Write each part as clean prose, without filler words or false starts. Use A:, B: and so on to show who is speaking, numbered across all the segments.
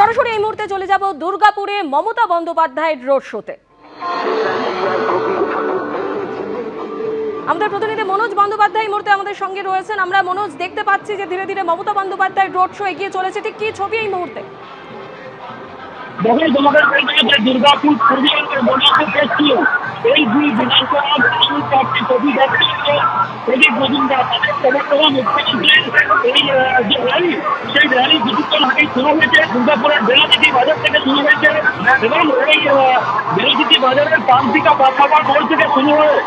A: সরাসরি এই মুহূর্তে চলে যাব দুর্গাপুরে মমতা বন্দ্যোপাধ্যায়ের রোড শোতে। আমাদের প্রতিনিধি মনোজ বন্দ্যোপাধ্যায় এই মুহূর্তে আমাদের সঙ্গে রয়েছেন। আমরা মনোজ দেখতে পাচ্ছি যে ধীরে ধীরে মমতা বন্দ্যোপাধ্যায়ের রোড শো এগিয়ে চলেছে, ঠিক কি ছবি এই মুহূর্তে?
B: দুর্গাপুর পূর্বাঞ্চল বর্ণাঢ্য দেখছিল এই দুই বিধানসভা চারটি ছবি দেখছিল প্রদীপ মজুমদার তাদের প্রবর্তমান মুখ্যমন্ত্রীর এই যে র্যালি, সেই র্যালি কিছুক্ষণ আগেই শুরু হয়েছে। দুর্গাপুরের বেলাচিটি বাজার থেকে শুরু হয়েছে এবং এই বেলাচিটি বাজারের পান্তিকা পাঠাবার মোড় থেকে শুরু হয়ে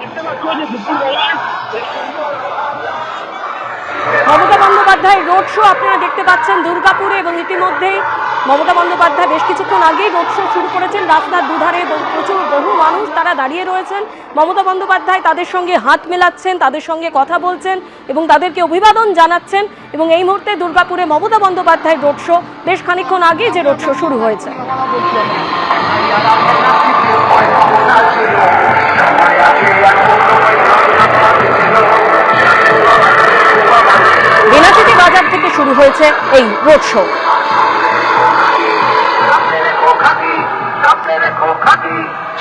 B: দেখতে পাচ্ছ যে দুপুরবেলায়
A: মমতা বন্দ্যোপাধ্যায় রোড শো আপনারা দেখতে পাচ্ছেন দুর্গাপুরে, এবং ইতিমধ্যেই মমতা বন্দ্যোপাধ্যায় বেশ কিছুক্ষণ আগেই রোড শো শুরু করেছেন। রাস্তার দুধারে প্রচুর বহু মানুষ তারা দাঁড়িয়ে রয়েছেন। মমতা বন্দ্যোপাধ্যায় তাদের সঙ্গে হাত মেলাচ্ছেন, তাদের সঙ্গে কথা বলছেন এবং তাদেরকে অভিবাদন জানাচ্ছেন। এবং এই মুহূর্তে দুর্গাপুরে মমতা বন্দ্যোপাধ্যায় রোড শো বেশ খানিকক্ষণ আগে যে রোড শো শুরু হয়েছে। বেনাচিটি বাজার থেকে শুরু হয়েছে এই রোড শো।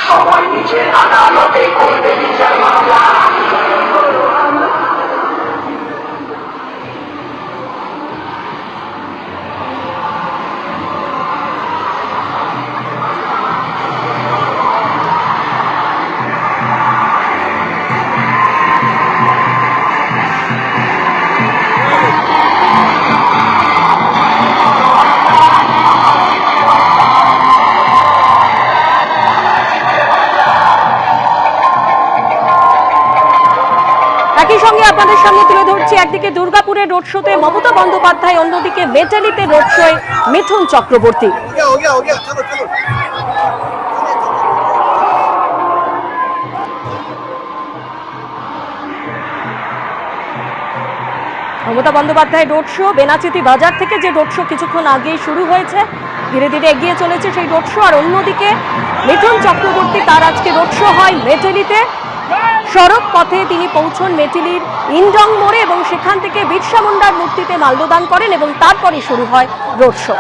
A: সবাই নিজের আদালতে করবে বিচার মামলা। একই সঙ্গে আপনাদের সামনে তুলে ধরছি, একদিকে দুর্গাপুরের রোড শোতে মমতা বন্দ্যোপাধ্যায়, অন্যদিকে মেটালিতে রোড শোয়ে মিঠুন চক্রবর্তী। মমতা বন্দ্যোপাধ্যায় রোড শো বেনাচিটি বাজার থেকে যে রোড শো কিছুক্ষণ আগেই শুরু হয়েছে, ধীরে ধীরে এগিয়ে চলেছে সেই রোড শো। আর অন্যদিকে মিঠুন চক্রবর্তী, তার আজকে রোড শো হয় মেটালিতে। সড়ক পথে তিনি পৌঁছন মেটিলির ইনডং মোড়ে এবং সেখান থেকে বিরসা মুন্ডার মূর্তিতে মাল্যদান করেন এবং তারপরে শুরু হয় রোড শো।